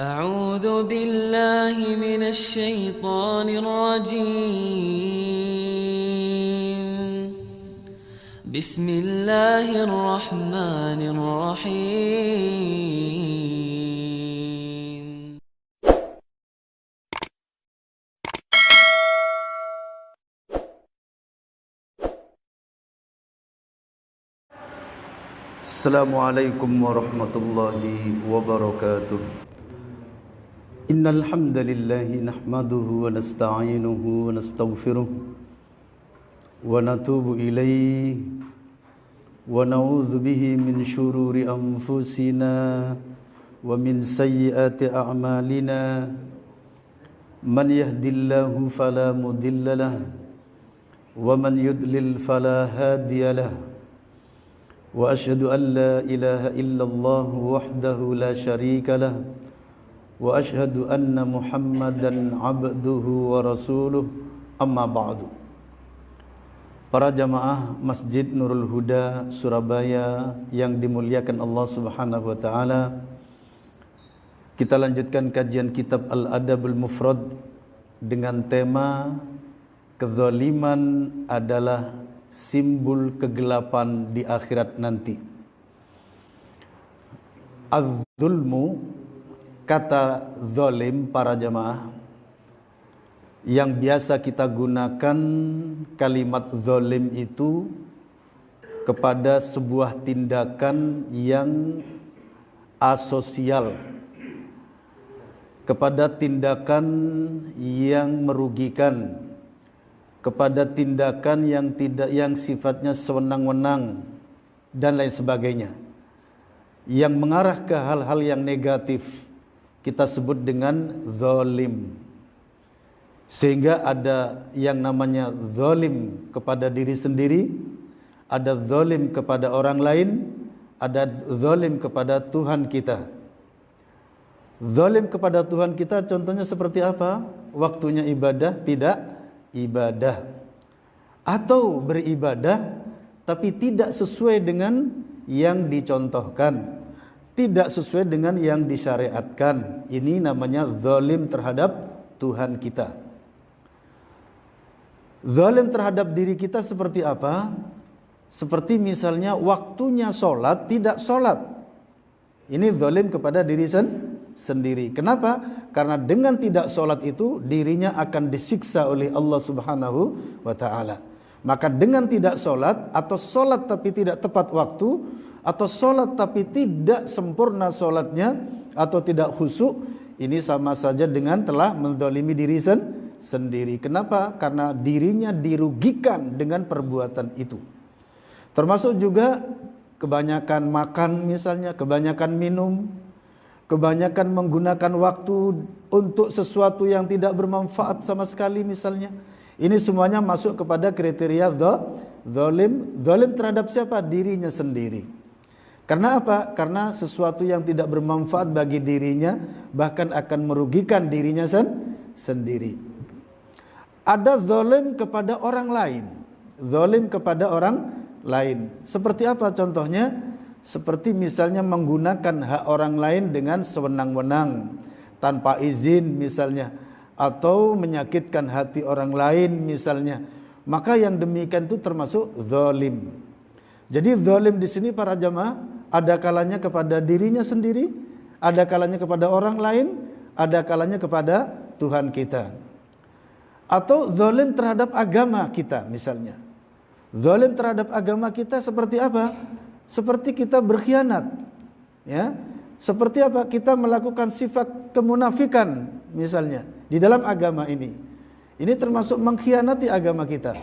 أعوذ بالله من الشيطان الرجيم بسم الله الرحمن الرحيم Assalamualaikum warahmatullahi wabarakatuh. Innal hamdalillahi nahmaduhu wa nasta'inuhu wa nastaghfiruh wa natubu ilayhi wa na'udzu bihi min shururi anfusina wa min sayyiati a'malina. Man yahdihillahu fala mudilla lahu wa man yudlil fala hadiya lahu. Wa asyhadu an la ilaha illallah wahdahu la syarika lah wa asyhadu anna Muhammadan abduhu wa rasuluh, amma ba'du. Para jamaah Masjid Nurul Huda Surabaya yang dimuliakan Allah Subhanahu wa taala, kita lanjutkan kajian kitab Al-Adabul Mufrad dengan tema kezaliman adalah simbol kegelapan di akhirat nanti. Az-zulmu, kata zalim para jamaah, yang biasa kita gunakan kalimat zalim itu kepada sebuah tindakan yang asosial, kepada tindakan yang merugikan, kepada tindakan yang sifatnya sewenang-wenang dan lain sebagainya, yang mengarah ke hal-hal yang negatif, kita sebut dengan zalim. Sehingga ada yang namanya zalim kepada diri sendiri, ada zalim kepada orang lain, ada zalim kepada Tuhan kita. Zalim kepada Tuhan kita contohnya seperti apa? Waktunya ibadah tidak ibadah, atau beribadah tapi tidak sesuai dengan yang dicontohkan, tidak sesuai dengan yang disyariatkan. Ini namanya zalim terhadap Tuhan kita. Zalim terhadap diri kita seperti apa? Seperti misalnya waktunya sholat tidak sholat. Ini zalim kepada diri sendiri. Kenapa? Karena dengan tidak sholat itu dirinya akan disiksa oleh Allah Subhanahu wa ta'ala. Maka dengan tidak sholat, atau sholat tapi tidak tepat waktu, atau sholat tapi tidak sempurna sholatnya, atau tidak khusyuk, ini sama saja dengan telah menzalimi diri sendiri. Kenapa? Karena dirinya dirugikan dengan perbuatan itu. Termasuk juga kebanyakan makan misalnya, kebanyakan minum, kebanyakan menggunakan waktu untuk sesuatu yang tidak bermanfaat sama sekali misalnya. Ini semuanya masuk kepada kriteria zalim. Zalim terhadap siapa? Dirinya sendiri. Karena apa? Karena sesuatu yang tidak bermanfaat bagi dirinya, bahkan akan merugikan dirinya sendiri. Ada zalim kepada orang lain. Zalim kepada orang lain. Seperti apa contohnya? Seperti misalnya menggunakan hak orang lain dengan sewenang-wenang, tanpa izin misalnya, atau menyakitkan hati orang lain misalnya. Maka yang demikian itu termasuk zalim. Jadi zalim di sini para jamaah ada kalanya kepada dirinya sendiri, ada kalanya kepada orang lain, ada kalanya kepada Tuhan kita. Atau zalim terhadap agama kita misalnya. Zalim terhadap agama kita seperti apa? Seperti kita berkhianat, ya. Seperti apa? Kita melakukan sifat kemunafikan misalnya di dalam agama ini. Ini termasuk mengkhianati agama kita.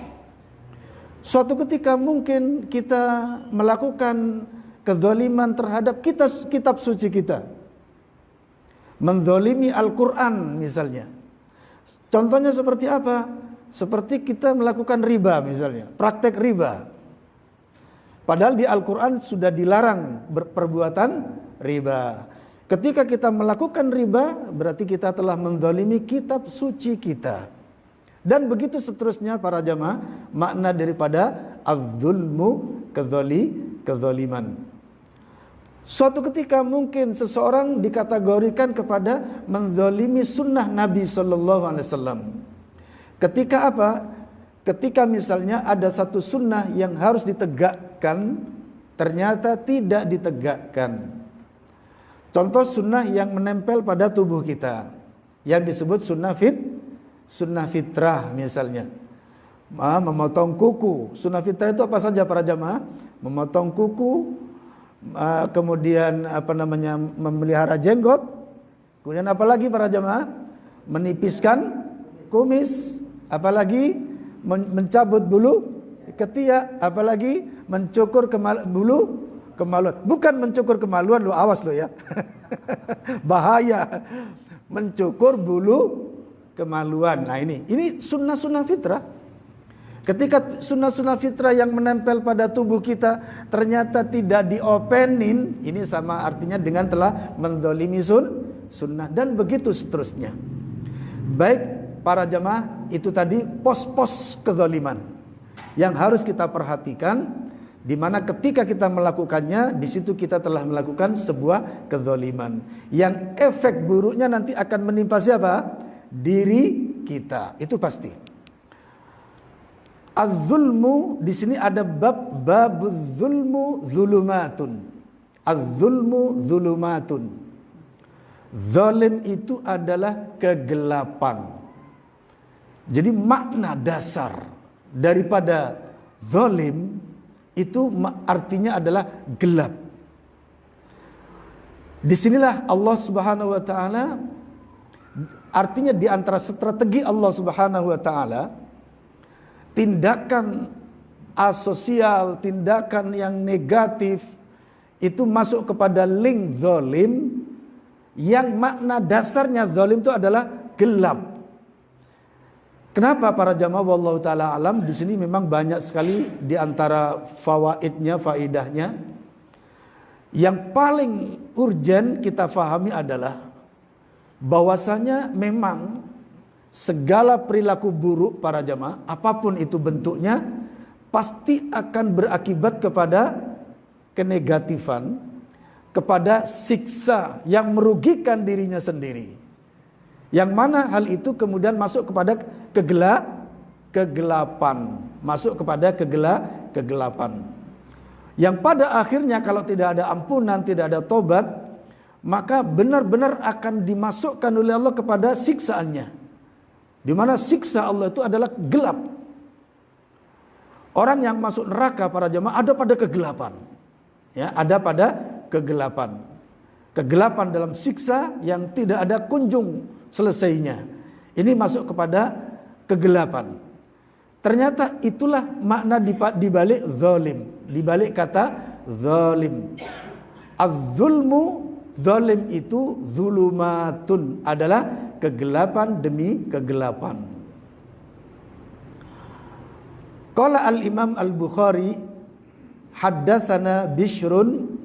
Suatu ketika mungkin kita melakukan kezaliman terhadap kitab suci kita. Menzalimi Al-Quran misalnya. Contohnya seperti apa? Seperti kita melakukan riba misalnya, praktek riba. Padahal di Al-Quran sudah dilarang perbuatan riba. Ketika kita melakukan riba, berarti kita telah menzalimi kitab suci kita. Dan begitu seterusnya para jamaah, makna daripada az-zulmu kezaliman. Suatu ketika mungkin seseorang dikategorikan kepada menzalimi sunnah Nabi Sallallahu Alaihi Wasallam. Ketika apa? Ketika misalnya ada satu sunnah yang harus ditegakkan, ternyata tidak ditegakkan. Contoh sunnah yang menempel pada tubuh kita, yang disebut sunnah fitrah misalnya. Memotong kuku. Sunnah fitrah itu apa saja para jamaah? Memotong kuku, kemudian memelihara jenggot, kemudian apalagi para jamaah? Menipiskan kumis, apalagi mencabut bulu ketiak, apalagi mencukur bulu kemaluan. Bukan mencukur kemaluan lo, awas lo ya. Bahaya. Mencukur bulu kemaluan. Nah ini sunnah-sunnah fitrah. Ketika sunnah-sunnah fitrah yang menempel pada tubuh kita ternyata tidak diopenin, ini sama artinya dengan telah menzalimi sunnah, dan begitu seterusnya. Baik para jamaah, itu tadi pos-pos kezaliman yang harus kita perhatikan, di mana ketika kita melakukannya, di situ kita telah melakukan sebuah kezaliman yang efek buruknya nanti akan menimpa siapa? Diri kita, itu pasti. Az-zulmu, di sini ada babuz zulmu zulumatun. Az-zulmu zulumatun. Zalim itu adalah kegelapan. Jadi makna dasar daripada zalim itu artinya adalah gelap. Disinilah Allah Subhanahu wa taala, artinya di antara strategi Allah Subhanahu wa taala, tindakan asosial, tindakan yang negatif itu masuk kepada link zalim, yang makna dasarnya zalim itu adalah gelap. Kenapa para jamaah wallahu taala alam, di sini memang banyak sekali di antara fawaidnya, faidahnya. Yang paling urgen kita fahami adalah bahwasanya memang segala perilaku buruk para jamaah, apapun itu bentuknya, pasti akan berakibat kepada kenegatifan, kepada siksa yang merugikan dirinya sendiri. Yang mana hal itu kemudian masuk kepada kegelapan, masuk kepada kegelapan. Yang pada akhirnya kalau tidak ada ampunan, tidak ada tobat, maka benar-benar akan dimasukkan oleh Allah kepada siksaannya. Di mana siksa Allah itu adalah gelap. Orang yang masuk neraka para jemaah ada pada kegelapan. Ya, ada pada kegelapan. Kegelapan dalam siksa yang tidak ada kunjung selesainya. Ini masuk kepada kegelapan. Ternyata itulah makna dibalik zalim, dibalik kata zalim. Az-zulmu, zalim itu zulumatun, adalah kegelapan demi kegelapan. Qala al-Imam al-Bukhari haddatsana Bishrun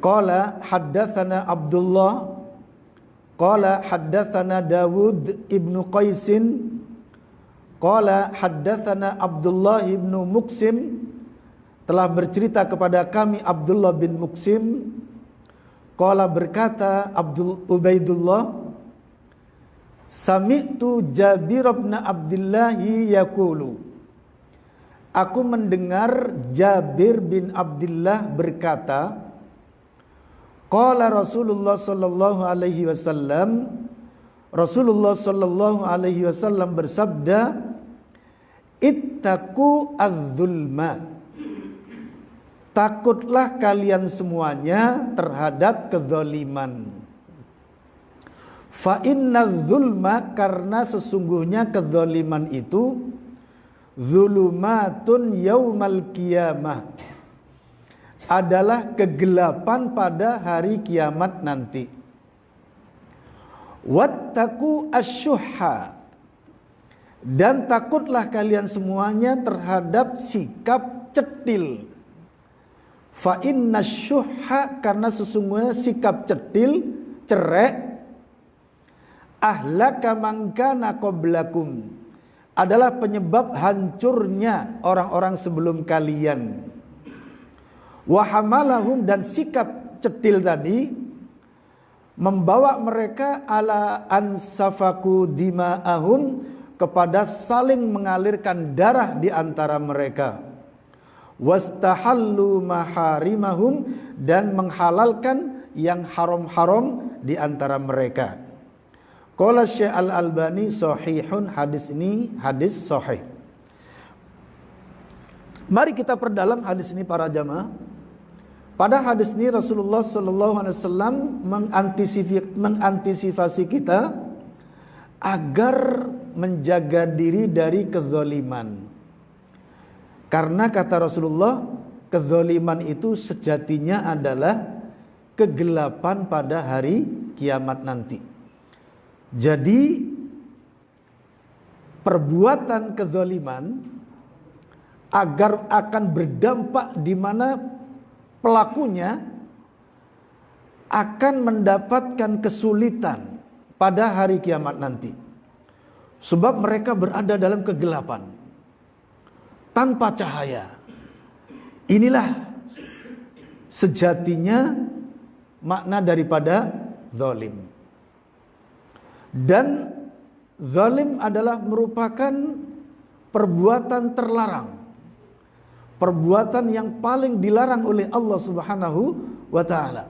qala haddatsana Abdullah qala haddatsana Dawud ibnu Qaisin qala haddatsana Abdullah ibnu Muqsim, telah bercerita kepada kami Abdullah bin Muqsim. Qala, berkata Ubaidullah, sami'tu Jabir bin Abdullah yaqulu, aku mendengar Jabir bin Abdullah berkata, qala Rasulullah sallallahu alaihi wasallam, Rasulullah sallallahu alaihi wasallam bersabda, ittaqu az-zulma, takutlah kalian semuanya terhadap kezaliman. Fa inna zulma, karena sesungguhnya kezaliman itu zulumatun yaumal qiyamah, adalah kegelapan pada hari kiamat nanti. Wattaqu asyuhha, dan takutlah kalian semuanya terhadap sikap cetil. Fa inna syuhha, karena sesungguhnya sikap cetil, cerek, ahlaka man kana qablakum, adalah penyebab hancurnya orang-orang sebelum kalian. Wa hamalahum, dan sikap cetil tadi membawa mereka ala ansafaku dima'ahum, kepada saling mengalirkan darah di antara mereka. Wastahallu maharimahum, dan menghalalkan yang haram-haram di antara mereka. Qala Syekh Al-Albani sahihun, hadis ini hadis sahih. Mari kita perdalam hadis ini para jamaah. Pada hadis ini Rasulullah sallallahu alaihi wasallam mengantisipasi kita agar menjaga diri dari kezaliman. Karena kata Rasulullah, kezaliman itu sejatinya adalah kegelapan pada hari kiamat nanti. Jadi perbuatan kezaliman agar akan berdampak di mana pelakunya akan mendapatkan kesulitan pada hari kiamat nanti. Sebab mereka berada dalam kegelapan, tanpa cahaya. Inilah sejatinya makna daripada zalim. Dan zalim adalah merupakan perbuatan terlarang, perbuatan yang paling dilarang oleh Allah Subhanahu wa ta'ala,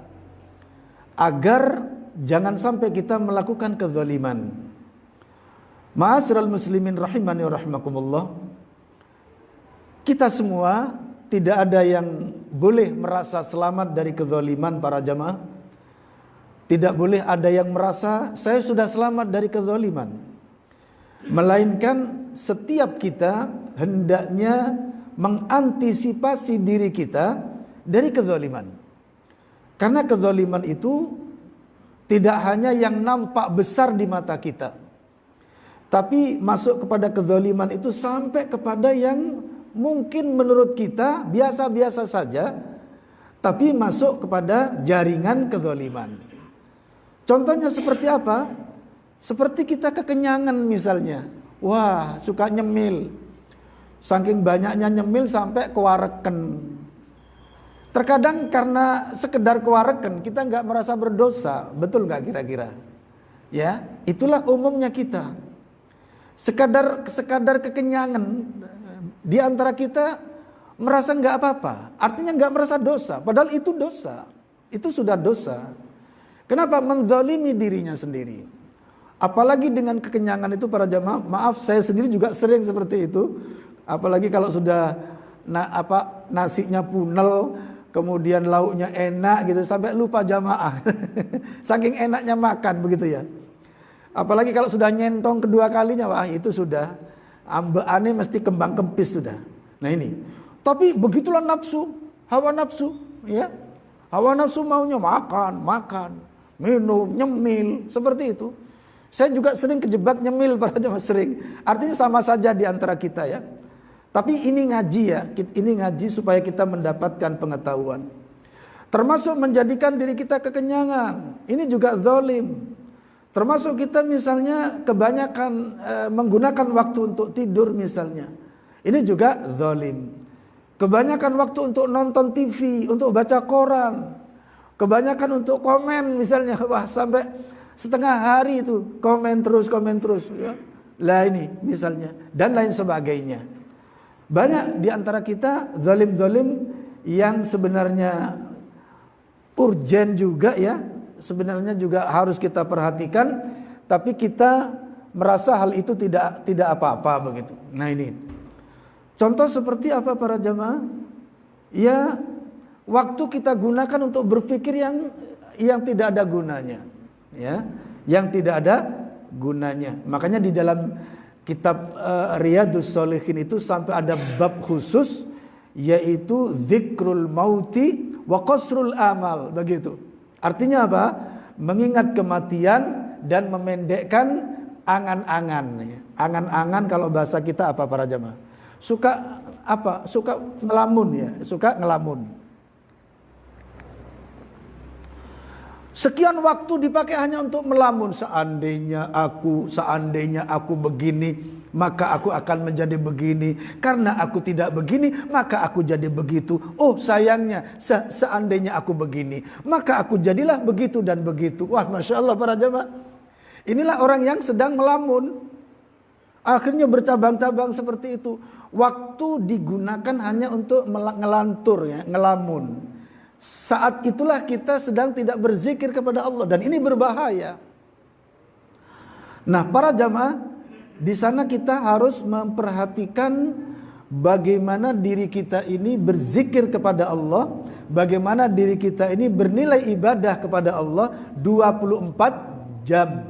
agar jangan sampai kita melakukan kezaliman. Ma'asyiral muslimin rahimani wa rahimakumullah, kita semua tidak ada yang boleh merasa selamat dari kezaliman para jamaah. Tidak boleh ada yang merasa saya sudah selamat dari kezaliman. Melainkan setiap kita hendaknya mengantisipasi diri kita dari kezaliman. Karena kezaliman itu tidak hanya yang nampak besar di mata kita, tapi masuk kepada kezaliman itu sampai kepada yang mungkin menurut kita biasa-biasa saja, tapi masuk kepada jaringan kezaliman. Contohnya seperti apa? Seperti kita kekenyangan misalnya. Wah, suka nyemil. Saking banyaknya nyemil sampai kewareken. Terkadang karena sekedar kewareken kita nggak merasa berdosa. Betul nggak kira-kira? Ya, itulah umumnya kita. Sekadar kekenyangan di antara kita merasa nggak apa-apa. Artinya nggak merasa dosa. Padahal itu dosa. Itu sudah dosa. Kenapa? Menzalimi dirinya sendiri. Apalagi dengan kekenyangan itu para jamaah, maaf saya sendiri juga sering seperti itu. Apalagi kalau sudah nasinya punel, kemudian lauknya enak gitu, sampai lupa jamaah. Saking enaknya makan begitu ya. Apalagi kalau sudah nyentong kedua kalinya, wah itu sudah ambeane mesti kembang kempis sudah. Nah ini. Tapi begitulah nafsu, hawa nafsu, ya. Hawa nafsu maunya makan, minum, nyemil, seperti itu. Saya juga sering kejebak nyemil para jemaah, sering. Artinya sama saja di antara kita ya. Tapi ini ngaji ya, ini ngaji supaya kita mendapatkan pengetahuan. Termasuk menjadikan diri kita kekenyangan, ini juga zalim. Termasuk kita misalnya kebanyakan menggunakan waktu untuk tidur misalnya. Ini juga zalim. Kebanyakan waktu untuk nonton TV, untuk baca koran. Kebanyakan untuk komen misalnya, wah sampai setengah hari itu komen terus ya. Lah ini misalnya dan lain sebagainya. Banyak di antara kita zalim-zalim yang sebenarnya urgen juga ya, sebenarnya juga harus kita perhatikan, tapi kita merasa hal itu tidak apa-apa begitu. Nah ini contoh seperti apa para jamaah? Ya, waktu kita gunakan untuk berpikir yang tidak ada gunanya, ya, yang tidak ada gunanya. Makanya di dalam kitab Riyadhus Shalihin itu sampai ada bab khusus, yaitu zikrul mauti wa qasrul amal, begitu. Artinya apa? Mengingat kematian dan memendekkan angan-angan. Angan-angan kalau bahasa kita apa para jamaah? Suka apa? Suka ngelamun ya, suka ngelamun. Sekian waktu dipakai hanya untuk melamun. Seandainya aku begini, maka aku akan menjadi begini. Karena aku tidak begini, maka aku jadi begitu. Oh sayangnya, seandainya aku begini, maka aku jadilah begitu dan begitu. Wah, Masya Allah para jamaah. Inilah orang yang sedang melamun. Akhirnya bercabang-cabang seperti itu. Waktu digunakan hanya untuk ngelantur, ya, ngelamun. Saat itulah kita sedang tidak berzikir kepada Allah, dan ini berbahaya. Nah, para jamaah, di sana kita harus memperhatikan bagaimana diri kita ini berzikir kepada Allah, bagaimana diri kita ini bernilai ibadah kepada Allah 24 jam.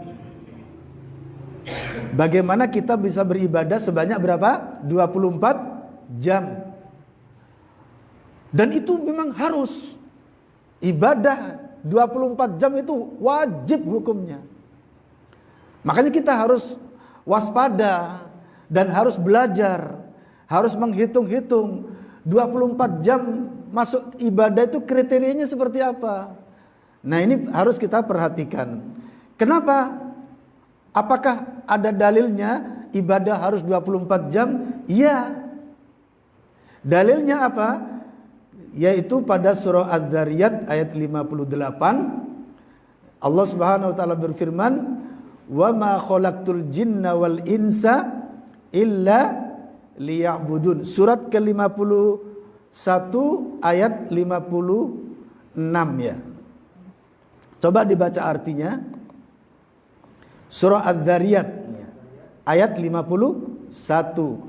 Bagaimana kita bisa beribadah sebanyak berapa? 24 jam. Dan itu memang harus. Ibadah 24 jam itu wajib hukumnya. Makanya kita harus waspada dan harus belajar, harus menghitung-hitung 24 jam masuk ibadah itu kriterianya seperti apa. Nah, ini harus kita perhatikan. Kenapa? Apakah ada dalilnya ibadah harus 24 jam? Iya. Dalilnya apa? Yaitu pada surah Az-Zariyat ayat 58, Allah Subhanahu wa taala berfirman, "Wa ma khalaqtul jinna wal insa illa liya'budun." Surat ke-51 ayat 56 ya. Coba dibaca artinya. Surah Az-Zariyat ayat 51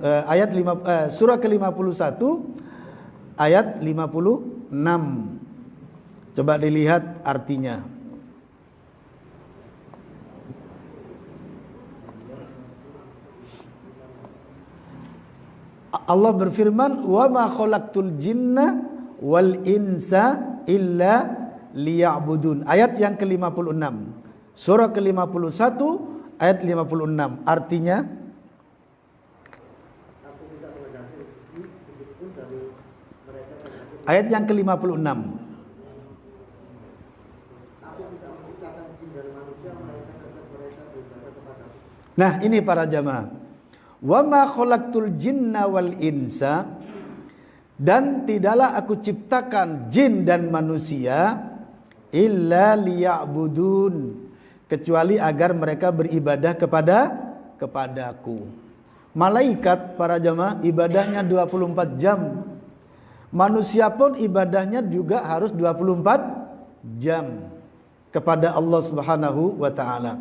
surah ke-51 ayat 56. Coba dilihat artinya. Allah berfirman, "Wa ma khalaqtul jinna wal insa illa liya'budun." Ayat yang ke-56. Surah ke-51 ayat 56. Artinya, ayat yang ke-56. Nah, ini para jamaah. Wa ma khalaqtul jinna wal insa, dan tidaklah aku ciptakan jin dan manusia illa liya'budun, kecuali agar mereka beribadah kepadaku. Malaikat para jamaah ibadahnya 24 jam. Manusia pun ibadahnya juga harus 24 jam kepada Allah Subhanahu wa taala.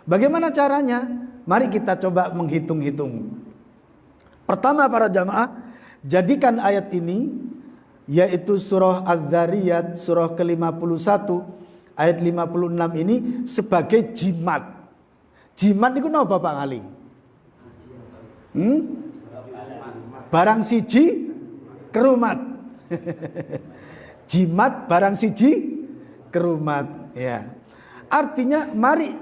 Bagaimana caranya? Mari kita coba menghitung-hitung. Pertama para jamaah, jadikan ayat ini, yaitu surah Az-Zariyat surah ke-51 ayat 56 ini sebagai jimat. Jimat itu apa Pak Ali? Barang siji kerumat. Jimat barang siji kerumat, ya. Artinya mari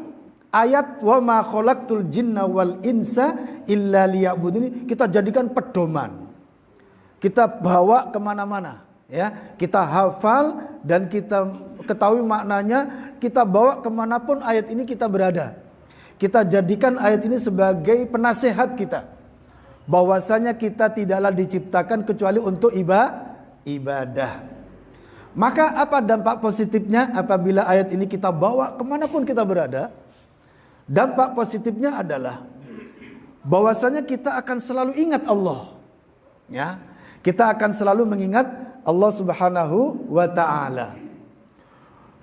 ayat wa ma khalaqtul jinna wal insa illa liya'budun kita jadikan pedoman. Kita bawa kemana-mana, ya. Kita hafal dan kita ketahui maknanya, kita bawa kemanapun ayat ini kita berada. Kita jadikan ayat ini sebagai penasehat kita, bahwasanya kita tidaklah diciptakan kecuali untuk ibadah. Maka apa dampak positifnya apabila ayat ini kita bawa kemanapun kita berada? Dampak positifnya adalah bahwasanya kita akan selalu ingat Allah, ya. Kita akan selalu mengingat Allah Subhanahu wa taala.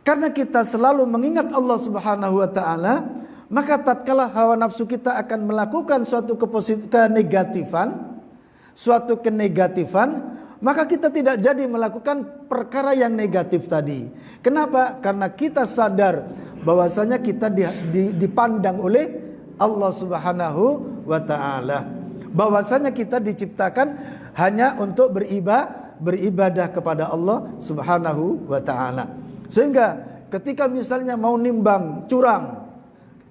Karena kita selalu mengingat Allah Subhanahu wa taala, maka tatkala hawa nafsu kita akan melakukan suatu kenegatifan, maka kita tidak jadi melakukan perkara yang negatif tadi. Kenapa? Karena kita sadar bahwasanya kita dipandang oleh Allah Subhanahu wa taala. Bahwasanya kita diciptakan hanya untuk beribadah kepada Allah Subhanahu wa taala. Sehingga ketika misalnya mau nimbang curang,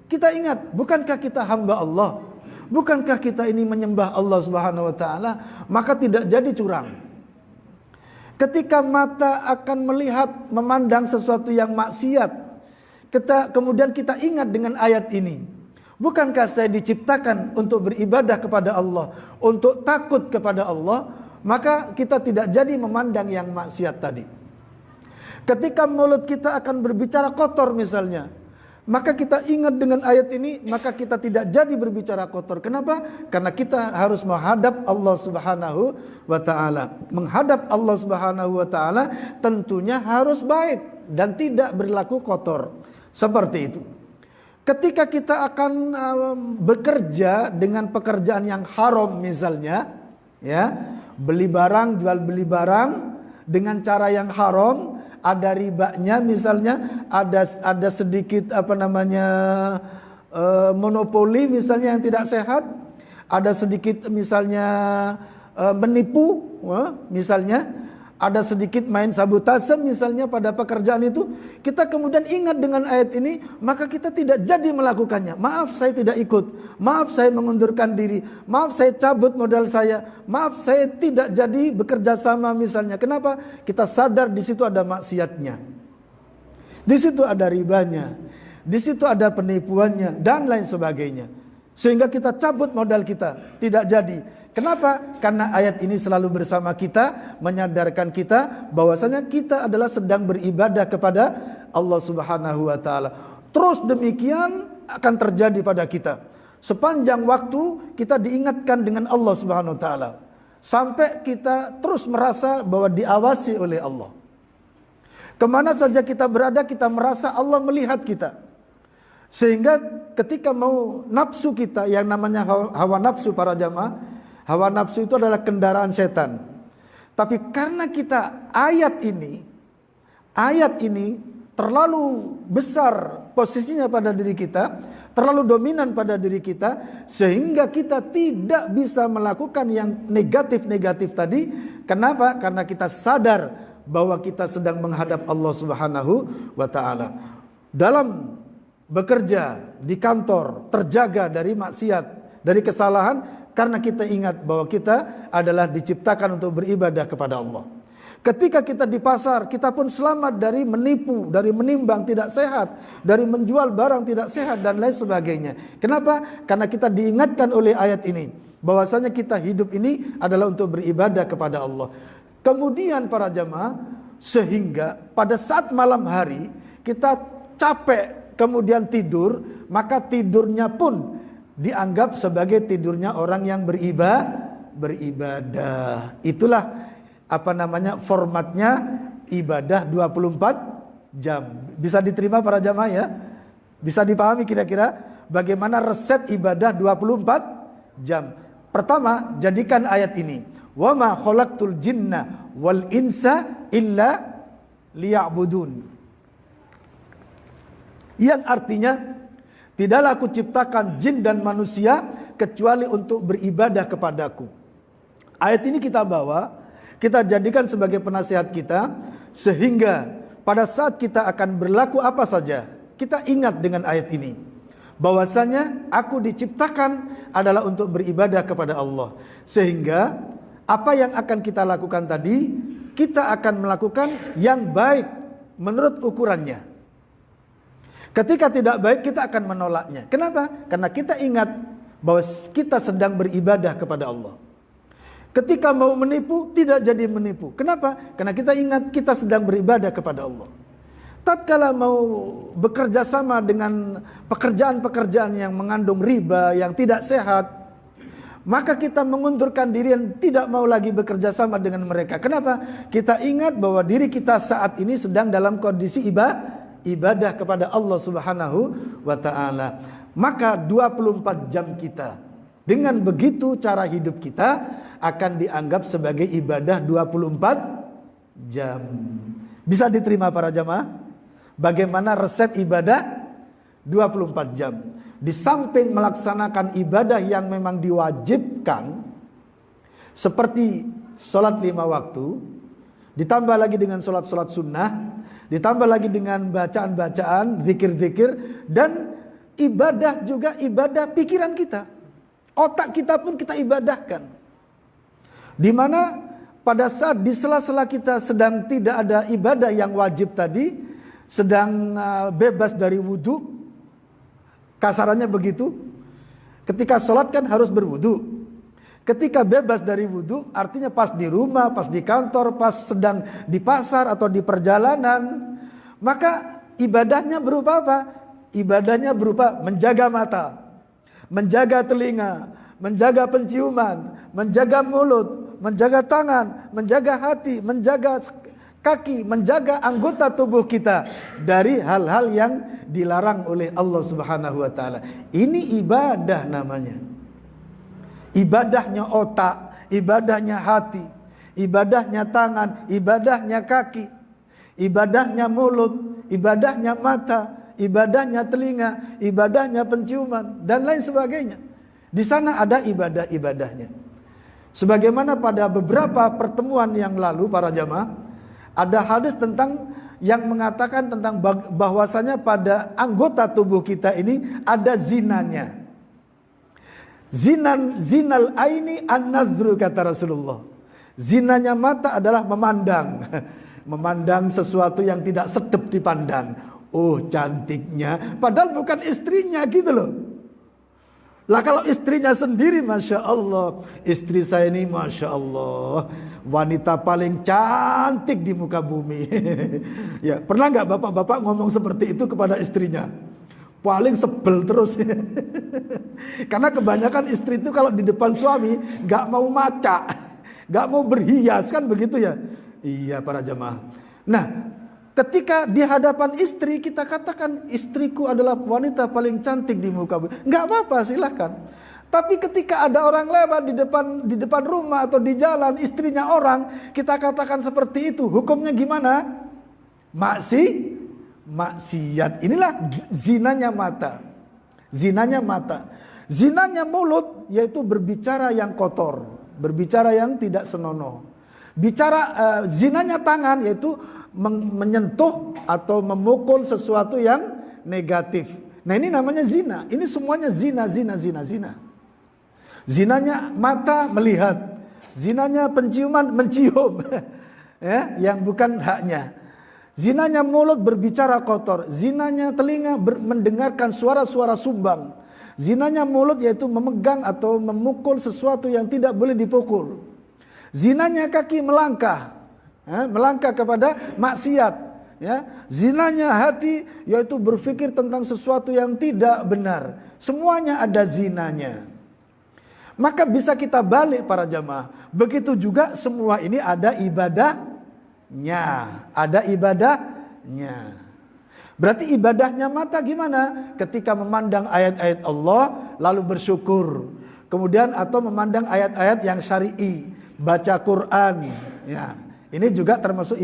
kita ingat, bukankah kita hamba Allah? Bukankah kita ini menyembah Allah Subhanahu wa taala? Maka tidak jadi curang. Ketika mata akan melihat, memandang sesuatu yang maksiat, kemudian kita ingat dengan ayat ini. Bukankah saya diciptakan untuk beribadah kepada Allah, untuk takut kepada Allah? Maka kita tidak jadi memandang yang maksiat tadi. Ketika mulut kita akan berbicara kotor misalnya, maka kita ingat dengan ayat ini, maka kita tidak jadi berbicara kotor. Kenapa? Karena kita harus menghadap Allah Subhanahu wa taala. Menghadap Allah Subhanahu wa taala tentunya harus baik dan tidak berlaku kotor. Seperti itu. Ketika kita akan bekerja dengan pekerjaan yang haram misalnya, ya, beli barang, jual beli barang dengan cara yang haram, ada ribanya misalnya, ada sedikit monopoli misalnya yang tidak sehat, ada sedikit misalnya menipu, misalnya ada sedikit main sabotase misalnya pada pekerjaan itu, kita kemudian ingat dengan ayat ini, maka kita tidak jadi melakukannya. Maaf saya tidak ikut, maaf saya mengundurkan diri, maaf saya cabut modal saya, maaf saya tidak jadi bekerja sama misalnya. Kenapa? Kita sadar di situ ada maksiatnya, di situ ada ribanya, di situ ada penipuannya dan lain sebagainya, sehingga kita cabut modal kita, tidak jadi. Kenapa? Karena ayat ini selalu bersama kita, menyadarkan kita bahwasanya kita adalah sedang beribadah kepada Allah Subhanahu wa taala. Terus demikian akan terjadi pada kita. Sepanjang waktu kita diingatkan dengan Allah Subhanahu wa taala, sampai kita terus merasa bahwa diawasi oleh Allah. Kemana saja kita berada, kita merasa Allah melihat kita. Sehingga ketika mau nafsu kita, yang namanya hawa nafsu para jamaah, hawa nafsu itu adalah kendaraan setan. Tapi karena kita ayat ini terlalu besar posisinya pada diri kita, terlalu dominan pada diri kita, sehingga kita tidak bisa melakukan yang negatif-negatif tadi. Kenapa? Karena kita sadar bahwa kita sedang menghadap Allah Subhanahu wa taala. Dalam bekerja di kantor, terjaga dari maksiat, dari kesalahan, karena kita ingat bahwa kita adalah diciptakan untuk beribadah kepada Allah. Ketika kita di pasar, kita pun selamat dari menipu, dari menimbang tidak sehat, dari menjual barang tidak sehat dan lain sebagainya. Kenapa? Karena kita diingatkan oleh ayat ini, bahwasanya kita hidup ini adalah untuk beribadah kepada Allah. Kemudian para jamaah, sehingga pada saat malam hari kita capek kemudian tidur, maka tidurnya pun dianggap sebagai tidurnya orang yang beribadah. Itulah formatnya ibadah 24 jam. Bisa diterima para jamaah ya? Bisa dipahami kira-kira bagaimana resep ibadah 24 jam. Pertama, jadikan ayat ini, wa ma khalaqtul jinna wal insa illa liya'budun. Yang artinya, tidaklah aku ciptakan jin dan manusia kecuali untuk beribadah kepadaku. Ayat ini kita bawa, kita jadikan sebagai penasihat kita, sehingga pada saat kita akan berlaku apa saja, kita ingat dengan ayat ini, bahwasanya aku diciptakan adalah untuk beribadah kepada Allah. Sehingga apa yang akan kita lakukan tadi, kita akan melakukan yang baik menurut ukurannya. Ketika tidak baik, kita akan menolaknya. Kenapa? Karena kita ingat bahwa kita sedang beribadah kepada Allah. Ketika mau menipu, tidak jadi menipu. Kenapa? Karena kita ingat kita sedang beribadah kepada Allah. Tatkala mau bekerja sama dengan pekerjaan-pekerjaan yang mengandung riba, yang tidak sehat, maka kita mengundurkan diri dan tidak mau lagi bekerja sama dengan mereka. Kenapa? Kita ingat bahwa diri kita saat ini sedang dalam kondisi ibadah kepada Allah Subhanahu wa taala. Maka 24 jam kita, dengan begitu cara hidup kita akan dianggap sebagai ibadah 24 jam. Bisa diterima para jamaah? Bagaimana resep ibadah 24 jam? Di samping melaksanakan ibadah yang memang diwajibkan, seperti sholat 5 waktu, ditambah lagi dengan sholat-sholat sunnah, ditambah lagi dengan bacaan-bacaan, zikir-zikir, dan ibadah juga ibadah pikiran kita. Otak kita pun kita ibadahkan. Di mana pada saat di sela-sela kita sedang tidak ada ibadah yang wajib tadi, sedang bebas dari wudu, kasarannya begitu. Ketika sholat kan harus berwudu. Ketika bebas dari wudu artinya pas di rumah, pas di kantor, pas sedang di pasar atau di perjalanan. Maka ibadahnya berupa apa? Ibadahnya berupa menjaga mata, menjaga telinga, menjaga penciuman, menjaga mulut, menjaga tangan, menjaga hati, menjaga kaki, menjaga anggota tubuh kita dari hal-hal yang dilarang oleh Allah Subhanahu wa taala. Ini ibadah namanya. Ibadahnya otak, ibadahnya hati, ibadahnya tangan, ibadahnya kaki, ibadahnya mulut, ibadahnya mata, ibadahnya telinga, ibadahnya penciuman, dan lain sebagainya. Di sana ada ibadah-ibadahnya. Sebagaimana pada beberapa pertemuan yang lalu para jamaah, ada hadis tentang yang mengatakan tentang bahwasanya pada anggota tubuh kita ini ada zinanya. Zinal aini an-nadhru, kata Rasulullah. Zinanya mata adalah memandang. Memandang sesuatu yang tidak sedap dipandang. Oh, cantiknya, padahal bukan istrinya gitu loh. Lah kalau istrinya sendiri, Masya Allah, istri saya ini Masya Allah, wanita paling cantik di muka bumi. Ya, pernah nggak bapak-bapak ngomong seperti itu kepada istrinya? Paling sebel terus. Karena kebanyakan istri itu kalau di depan suami nggak mau maca, nggak mau berhias, kan begitu ya? Iya para jemaah. Nah, ketika di hadapan istri kita katakan istriku adalah wanita paling cantik di muka bumi, nggak apa-apa, silahkan. Tapi ketika ada orang lewat di depan rumah atau di jalan, istrinya orang, kita katakan seperti itu, hukumnya gimana? Maksiat. Inilah zinanya mata. Zinanya mata. Zinanya mulut yaitu berbicara yang kotor, berbicara yang tidak senonoh. Zinanya tangan yaitu menyentuh atau memukul sesuatu yang negatif. Nah, ini namanya zina. Ini semuanya zina. Zinanya mata melihat, zinanya penciuman mencium, ya, yang bukan haknya. Zinanya mulut berbicara kotor, zinanya telinga mendengarkan suara-suara sumbang. Zinanya mulut yaitu memegang atau memukul sesuatu yang tidak boleh dipukul. Zinanya kaki melangkah, melangkah kepada maksiat. Ya. Zinanya hati yaitu berpikir tentang sesuatu yang tidak benar. Semuanya ada zinanya. Maka bisa kita balik para jamaah. Begitu juga semua ini ada ibadahnya. Ada ibadahnya. Berarti ibadahnya mata gimana? Ketika memandang ayat-ayat Allah lalu bersyukur. Kemudian atau memandang ayat-ayat yang syar'i, baca Quran. Ya, ini juga termasuk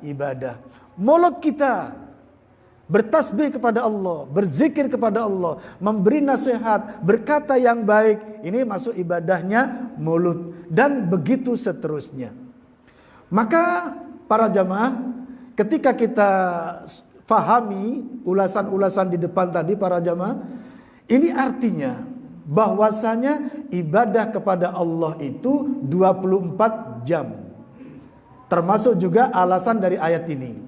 ibadah. Mulut kita bertasbih kepada Allah, berzikir kepada Allah, memberi nasihat, berkata yang baik, ini masuk ibadahnya mulut, dan begitu seterusnya. Maka para jamaah, ketika kita fahami ulasan-ulasan di depan tadi para jamaah, ini artinya bahwasanya ibadah kepada Allah itu 24 jam. Termasuk juga alasan dari ayat ini,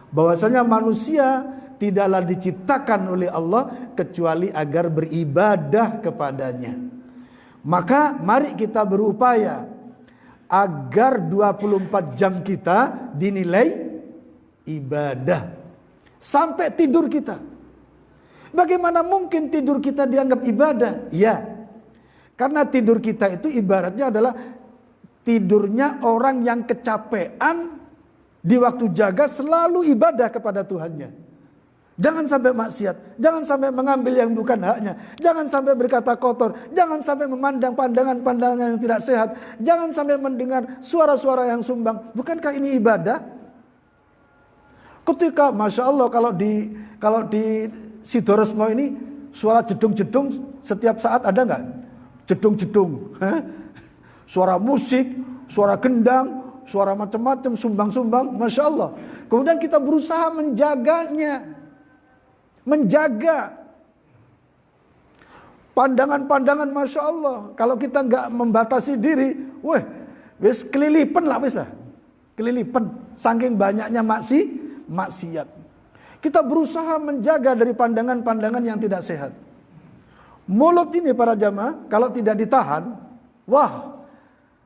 bahwasanya manusia tidaklah diciptakan oleh Allah kecuali agar beribadah kepadanya. Maka mari kita berupaya agar 24 jam kita dinilai ibadah sampai tidur kita. Bagaimana mungkin tidur kita dianggap ibadah? Ya, karena tidur kita itu ibaratnya adalah tidurnya orang yang kecapean di waktu jaga, selalu ibadah kepada Tuhannya. Jangan sampai maksiat, jangan sampai mengambil yang bukan haknya, jangan sampai berkata kotor, jangan sampai memandang pandangan-pandangan yang tidak sehat, jangan sampai mendengar suara-suara yang sumbang. Bukankah ini ibadah? Ketika Masya Allah kalau di Sidoresmo ini suara jedung-jedung setiap saat ada nggak? Jedung-jedung, suara musik, suara gendang, suara macam-macam, sumbang-sumbang, Masya Allah. Kemudian kita berusaha menjaganya, menjaga pandangan-pandangan, Masya Allah. Kalau kita nggak membatasi diri, wis kelilipan lah bisa, kelilipan, saking banyaknya maksiat. Kita berusaha menjaga dari pandangan-pandangan yang tidak sehat. Mulut ini para jamaah kalau tidak ditahan, wah,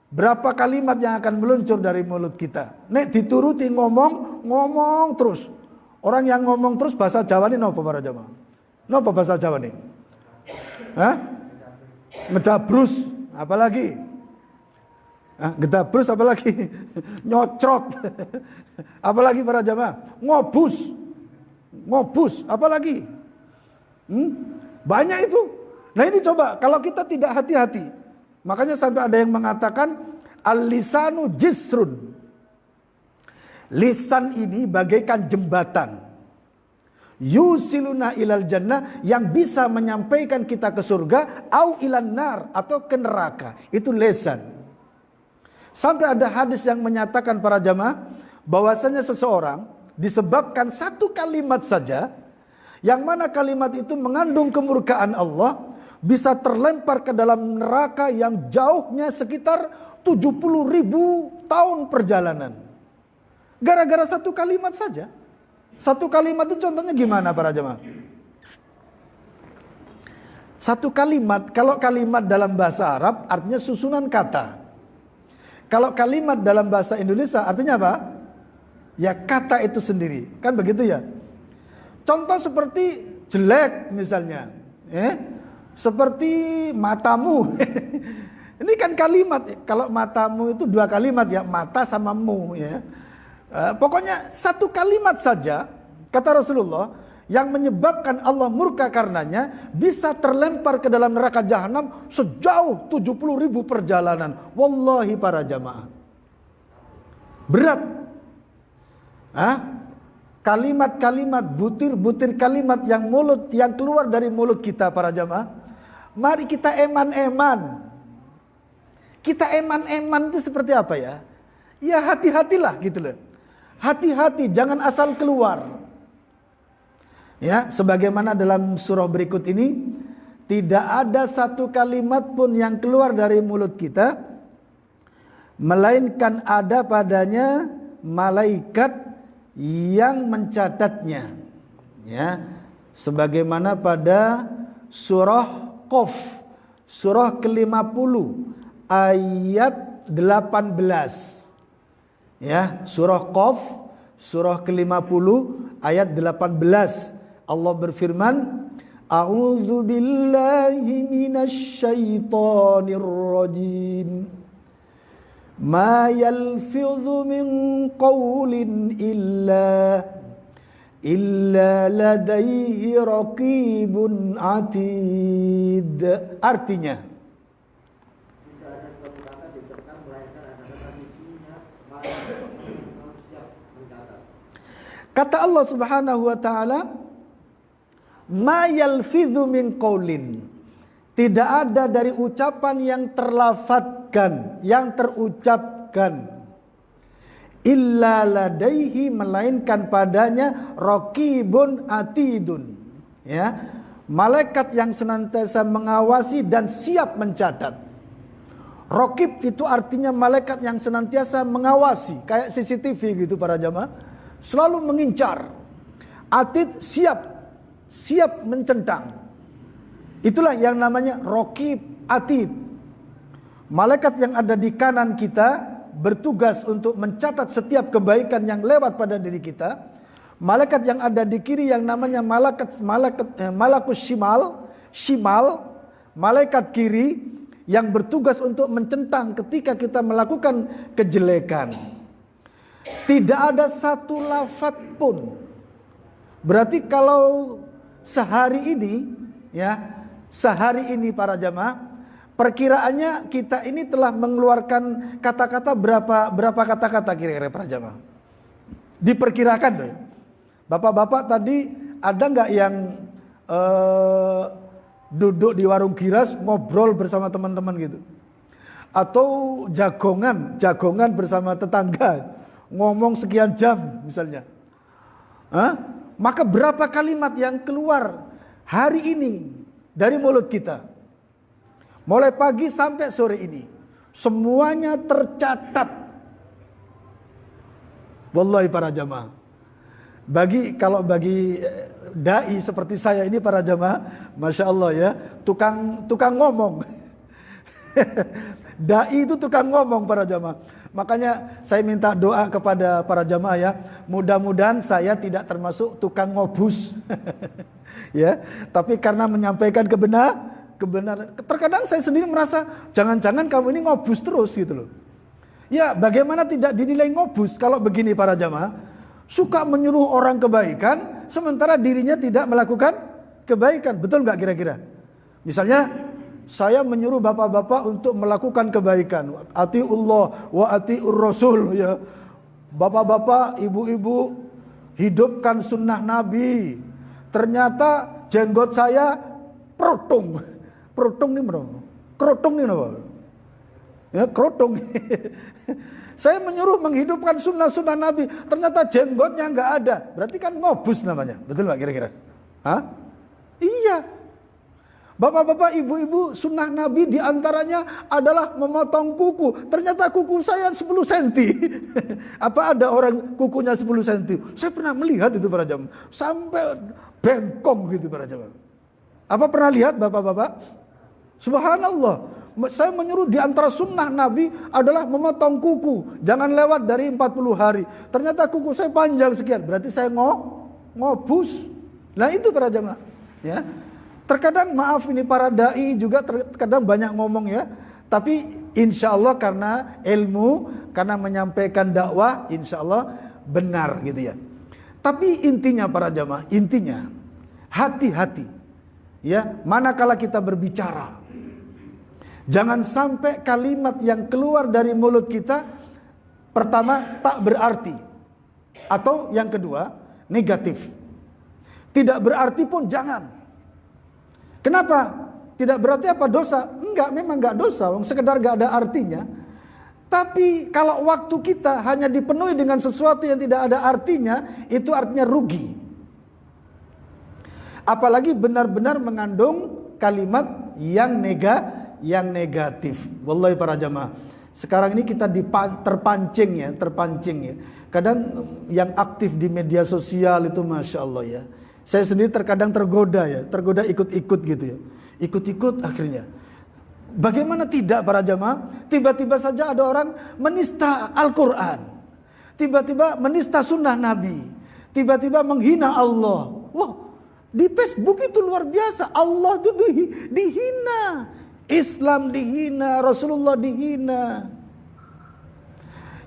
berapa kalimat yang akan meluncur dari mulut kita. Nek dituruti ngomong terus. Orang yang ngomong terus bahasa Jawa ini nopo para jamaah? Nopo bahasa Jawa ini? Hah? Ngedabrus, apalagi? Gedabrus apalagi? Nyocrot. Apalagi para jamaah? Ngobus, apalagi? Banyak itu. Nah ini coba, kalau kita tidak hati-hati, makanya sampai ada yang mengatakan al-lisanu jisrun. Lisan ini bagaikan jembatan. Yusiluna ilal jannah, yang bisa menyampaikan kita ke surga, au ilan nar, atau ke neraka. Itu lisan. Sampai ada hadis yang menyatakan para jamaah bahwasanya seseorang disebabkan satu kalimat saja, yang mana kalimat itu mengandung kemurkaan Allah, bisa terlempar ke dalam neraka yang jauhnya sekitar 70.000 tahun perjalanan. Gara-gara satu kalimat saja. Satu kalimat itu contohnya gimana para jemaah? Satu kalimat, kalau kalimat dalam bahasa Arab artinya susunan kata. Kalau kalimat dalam bahasa Indonesia artinya apa? Ya kata itu sendiri. Kan begitu ya? Contoh seperti jelek misalnya. Seperti matamu. Ini kan kalimat. Kalau matamu itu dua kalimat ya, mata sama mu ya. Pokoknya satu kalimat saja, kata Rasulullah, yang menyebabkan Allah murka karenanya, bisa terlempar ke dalam neraka jahanam sejauh 70.000 perjalanan. Wallahi para jamaah, berat. Kalimat-kalimat, butir-butir kalimat yang keluar dari mulut kita para jamaah. Mari kita eman-eman. Kita eman-eman itu seperti apa ya? Ya hati-hatilah gitu loh. Hati-hati, jangan asal keluar. Ya, sebagaimana dalam surah berikut ini, tidak ada satu kalimat pun yang keluar dari mulut kita, melainkan ada padanya malaikat yang mencatatnya. Ya, sebagaimana pada surah Qaf, surah ke-50 ayat 18. Ya, surah Qaf, surah ke-50 ayat 18. Allah berfirman, A'udzu billahi minasy syaithanir rajim. Ma yalfidhu min qawlin illa ladaihi raqibun atid. Artinya, kata Allah Subhanahu wa taala, ma yalfidhu min qaulin, tidak ada dari ucapan yang terlafadzkan, yang terucapkan, illa ladaihi, melainkan padanya raqibun atidun, ya, malaikat yang senantiasa mengawasi dan siap mencatat. Raqib itu artinya malaikat yang senantiasa mengawasi, kayak CCTV gitu para jamaah, selalu mengincar. Atid siap mencentang. Itulah yang namanya raqib atid. Malaikat yang ada di kanan kita bertugas untuk mencatat setiap kebaikan yang lewat pada diri kita. Malaikat yang ada di kiri yang namanya malakus shimal, malaikat kiri yang bertugas untuk mencentang ketika kita melakukan kejelekan. Tidak ada satu lafaz pun. Berarti kalau sehari ini para jamaah, perkiraannya kita ini telah mengeluarkan kata-kata berapa kata-kata kira-kira para jamaah? Diperkirakan loh. Bapak-bapak tadi ada nggak yang duduk di warung giras ngobrol bersama teman-teman gitu? Atau jagongan bersama tetangga, ngomong sekian jam misalnya. Maka berapa kalimat yang keluar hari ini dari mulut kita? Mulai pagi sampai sore ini, semuanya tercatat. Wallahi para jamaah. Kalau bagi dai seperti saya ini para jamaah, masya Allah ya, tukang ngomong. Dai itu tukang ngomong para jamaah. Makanya saya minta doa kepada para jamaah ya, mudah-mudahan saya tidak termasuk tukang ngobus. Ya, tapi karena menyampaikan kebenaran. Terkadang saya sendiri merasa jangan-jangan kamu ini ngobus terus gitu loh. Ya, bagaimana tidak dinilai ngobus kalau begini para jamaah? Suka menyuruh orang kebaikan sementara dirinya tidak melakukan kebaikan. Betul nggak kira-kira? Misalnya saya menyuruh bapak-bapak untuk melakukan kebaikan. Atiullah wa atiur rasul ya. Bapak-bapak, ibu-ibu, hidupkan sunnah Nabi. Ternyata jenggot saya protung. Protung ini berapa? Krotung ini berapa? Ya, krotung. Saya menyuruh menghidupkan sunnah-sunnah Nabi. Ternyata jenggotnya nggak ada. Berarti kan ngobus namanya. Betul nggak kira-kira? Hah? Iya. Bapak-bapak, ibu-ibu, sunnah Nabi diantaranya adalah memotong kuku. Ternyata kuku saya 10 cm. Apa ada orang kukunya 10 cm? Saya pernah melihat itu para jamaah. Sampai bengkong gitu para jamaah. Apa pernah lihat bapak-bapak? Subhanallah. Saya menyuruh di antara sunnah Nabi adalah memotong kuku. Jangan lewat dari 40 hari. Ternyata kuku saya panjang sekian. Berarti saya ngobus. Nah itu para jamaah. Ya. Terkadang maaf ini para dai juga terkadang banyak ngomong ya. Tapi insya Allah karena ilmu, karena menyampaikan dakwah, insya Allah benar gitu ya. Tapi intinya para jamaah, intinya hati-hati. Ya, manakala kita berbicara, jangan sampai kalimat yang keluar dari mulut kita pertama tak berarti, atau yang kedua negatif. Tidak berarti pun jangan. Kenapa? Tidak berarti apa dosa? Enggak, memang enggak dosa, sekedar enggak ada artinya. Tapi kalau waktu kita hanya dipenuhi dengan sesuatu yang tidak ada artinya, itu artinya rugi. Apalagi benar-benar mengandung kalimat yang negatif. Wallahi para jamaah, sekarang ini kita terpancing ya. Kadang yang aktif di media sosial itu masya Allah ya. Saya sendiri terkadang tergoda ikut-ikut gitu ya. Ikut-ikut akhirnya. Bagaimana tidak para jamaah? Tiba-tiba saja ada orang menista Al-Quran. Tiba-tiba menista sunnah Nabi. Tiba-tiba menghina Allah. Wah, di Facebook itu luar biasa. Allah itu dihina. Islam dihina, Rasulullah dihina.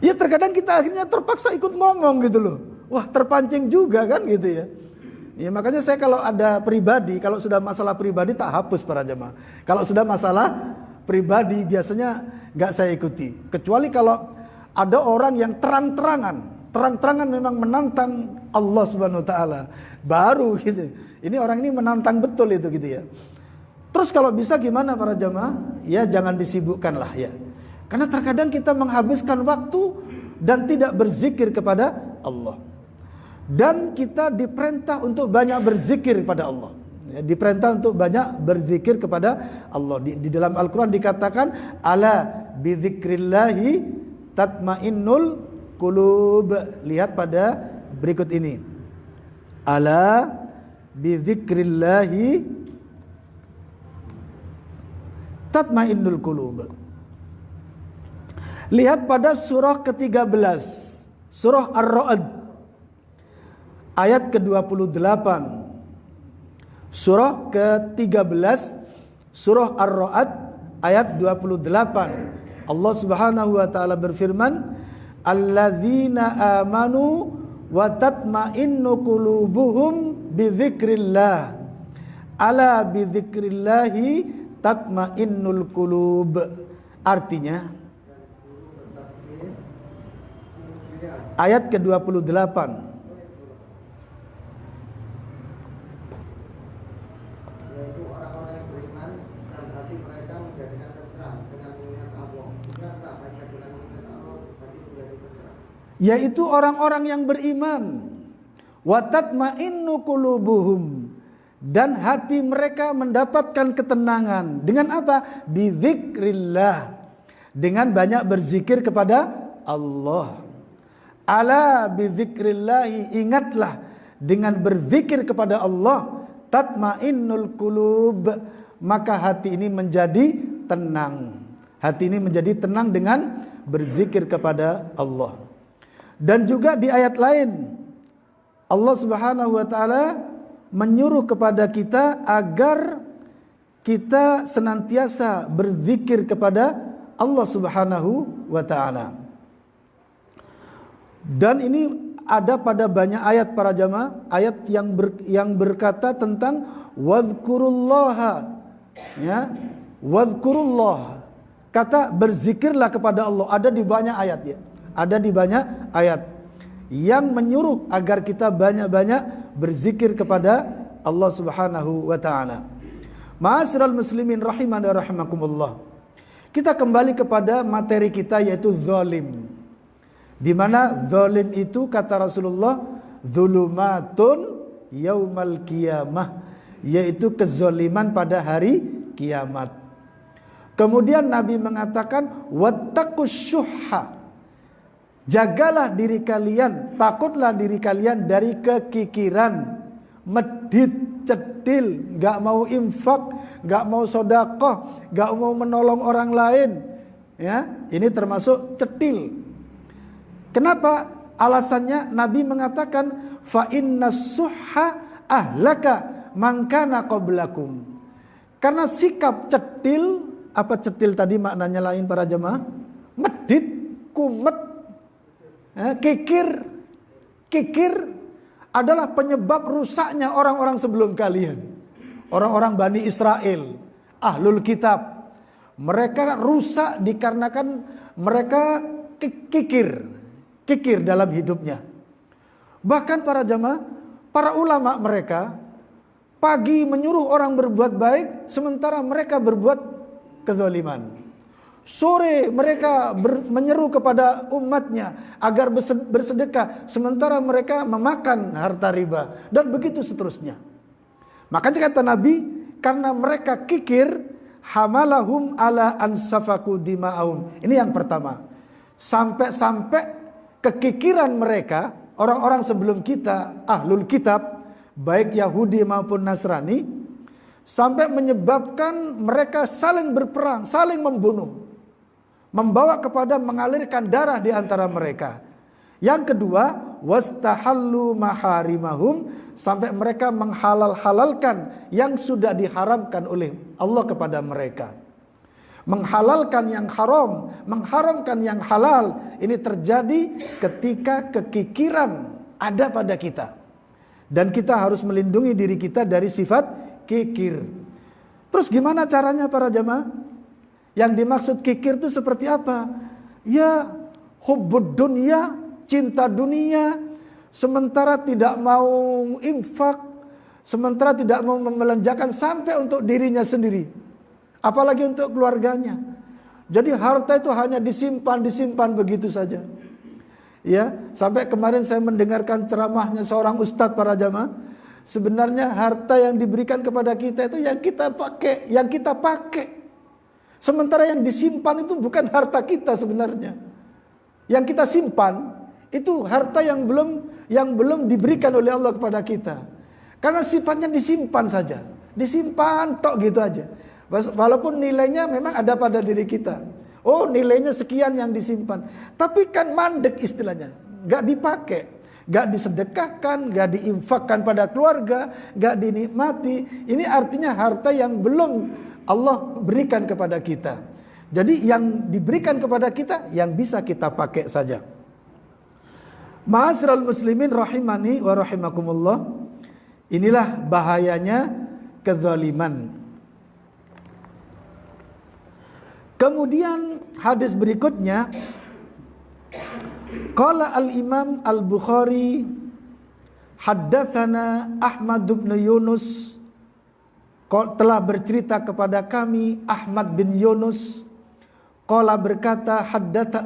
Ya terkadang kita akhirnya terpaksa ikut ngomong gitu loh. Wah, terpancing juga kan gitu ya. Ya makanya saya kalau ada pribadi, kalau sudah masalah pribadi tak hapus para jemaah. Kalau sudah masalah pribadi biasanya nggak saya ikuti. Kecuali kalau ada orang yang terang-terangan memang menantang Allah Subhanahu Wa Taala, baru gitu. Ini orang ini menantang betul itu gitu ya. Terus kalau bisa gimana para jemaah? Ya jangan disibukkan lah ya. Karena terkadang kita menghabiskan waktu dan tidak berzikir kepada Allah. Dan kita diperintah untuk banyak berzikir kepada Allah. Diperintah untuk banyak berzikir kepada Allah. Di dalam Al-Quran dikatakan, ala bidzikrillahi tatmainnul qulub. Lihat pada berikut ini. Ala bidzikrillahi tatmainnul qulub. Lihat pada surah ke-13, surah Ar-Ra'd. Ayat ke-28. Surah ke-13 surah Ar-Ra'd ayat 28. Allah Subhanahu wa taala berfirman, "Alladzina amanu wa tatma'innu qulubuhum bidzikrillah. Ala bidzikrillahi tatma'innul qulub." Artinya ayat ke-28. Yaitu orang-orang yang beriman. Wa tatma'innu qulubuhum, dan hati mereka mendapatkan ketenangan dengan apa? Bidzikrillah, dengan banyak berzikir kepada Allah. Ala bidzikrillahi, ingatlah dengan berzikir kepada Allah, tatmainnul qulub, maka hati ini menjadi tenang. Hati ini menjadi tenang dengan berzikir kepada Allah. Dan juga di ayat lain Allah Subhanahu wa taala menyuruh kepada kita agar kita senantiasa berzikir kepada Allah Subhanahu wa taala. Dan ini ada pada banyak ayat para jamaah, ayat yang berkata tentang wadhkurullaha, ya, wadhkurullah. Kata berzikirlah kepada Allah ada di banyak ayat, ya. Ada di banyak ayat yang menyuruh agar kita banyak-banyak berzikir kepada Allah Subhanahu wa taala. Ma'asyiral muslimin rahimani wa rahimakumullah. Kita kembali kepada materi kita, yaitu zalim. Di mana zalim itu kata Rasulullah zulumatun yaumal qiyamah, yaitu kezaliman pada hari kiamat. Kemudian Nabi mengatakan wattaqus syuhha, jagalah diri kalian, takutlah diri kalian dari kekikiran, medit, cetil, gak mau infak, gak mau sedekah, gak mau menolong orang lain, ya, ini termasuk cetil. Kenapa? Alasannya Nabi mengatakan fa innas suhha ahlaka man kana qablakum. Karena sikap cetil, apa cetil tadi maknanya lain para jemaah? Medit, kumet, kikir. Kikir adalah penyebab rusaknya orang-orang sebelum kalian. Orang-orang Bani Israel, Ahlul Kitab. Mereka rusak dikarenakan mereka kikir dalam hidupnya. Bahkan para jamaah, para ulama mereka pagi menyuruh orang berbuat baik, sementara mereka berbuat kezaliman. Sore mereka menyeru kepada umatnya agar bersedekah, sementara mereka memakan harta riba, dan begitu seterusnya. Makanya kata Nabi, karena mereka kikir, hamalahum ala ansafaku dima'ahum. Ini yang pertama. Sampai kekikiran mereka, orang-orang sebelum kita, Ahlul Kitab, baik Yahudi maupun Nasrani, sampai menyebabkan mereka saling berperang, saling membunuh, membawa kepada mengalirkan darah di antara mereka. Yang kedua, wastahallu maharimahum, sampai mereka menghalal-halalkan yang sudah diharamkan oleh Allah kepada mereka. Menghalalkan yang haram, mengharamkan yang halal. Ini terjadi ketika kekikiran ada pada kita. Dan kita harus melindungi diri kita dari sifat kikir. Terus gimana caranya para jamaah? Yang dimaksud kikir itu seperti apa? Ya, hubbud dunya, cinta dunia, sementara tidak mau infak, sementara tidak mau membelanjakan sampai untuk dirinya sendiri, apalagi untuk keluarganya. Jadi harta itu hanya disimpan begitu saja. Ya, sampai kemarin saya mendengarkan ceramahnya seorang ustadz para jamaah. Sebenarnya harta yang diberikan kepada kita itu yang kita pakai. Sementara yang disimpan itu bukan harta kita sebenarnya. Yang kita simpan itu harta yang belum diberikan oleh Allah kepada kita. Karena sifatnya disimpan saja. Disimpan tok gitu aja. Walaupun nilainya memang ada pada diri kita. Oh, nilainya sekian yang disimpan. Tapi kan mandek istilahnya. Gak dipakai. Gak disedekahkan, gak diinfakkan pada keluarga, gak dinikmati. Ini artinya harta yang belum Allah berikan kepada kita. Jadi yang diberikan kepada kita yang bisa kita pakai saja. Ma'asyiral muslimin rahimani wa rahimakumullah. Inilah bahayanya kezaliman. Kemudian hadis berikutnya, qala al-Imam al-Bukhari haddatsana Ahmad bin Yunus, telah bercerita kepada kami Ahmad bin Yunus, qala berkata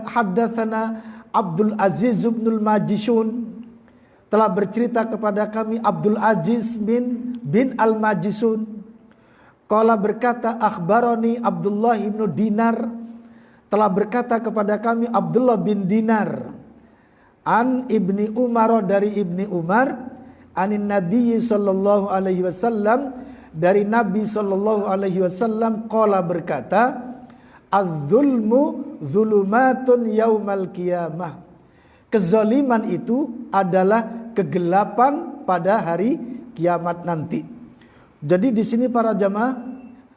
haddatsana Abdul Aziz bin al-Majishun, telah bercerita kepada kami Abdul Aziz bin al-Majishun. Qala berkata akhbarani Abdullah bin Dinar, telah berkata kepada kami Abdullah bin Dinar, an Ibni Umar, dari Ibni Umar, anin Nabi sallallahu alaihi wasallam, dari Nabi sallallahu alaihi wasallam qala, berkata, az-zulmu zulumatun yaumal qiyamah. Kezaliman itu adalah kegelapan pada hari kiamat nanti. Jadi di sini para jamaah,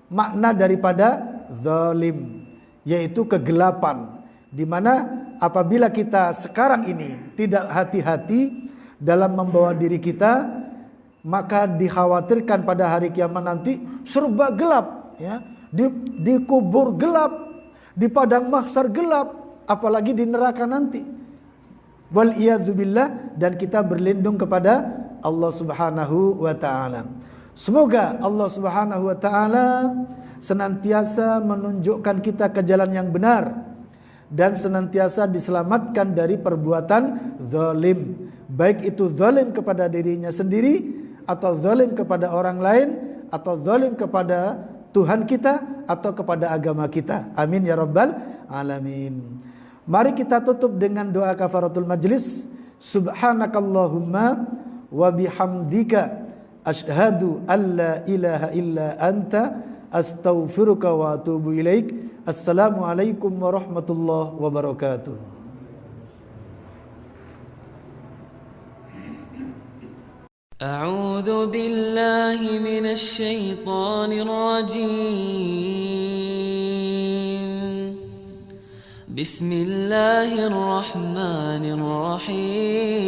makna daripada zalim yaitu kegelapan, di mana apabila kita sekarang ini tidak hati-hati dalam membawa diri kita, maka dikhawatirkan pada hari kiamat nanti serba gelap, ya. Di kubur gelap, di padang mahsyar gelap, apalagi di neraka nanti. Wal iyadzubillah, dan kita berlindung kepada Allah Subhanahu wa taala. Semoga Allah Subhanahu wa taala senantiasa menunjukkan kita ke jalan yang benar dan senantiasa diselamatkan dari perbuatan zalim, baik itu zalim kepada dirinya sendiri atau zalim kepada orang lain atau zalim kepada Tuhan kita atau kepada agama kita. Amin ya rabbal alamin. Mari kita tutup dengan doa kafaratul majlis. Subhanakallahumma wa bihamdika asyhadu an la ilaha illa anta astaghfiruka wa atubu ilaik. Assalamualaikum warahmatullahi wabarakatuh. أعوذ بالله من الشيطان الرجيم. بسم الله الرحمن الرحيم.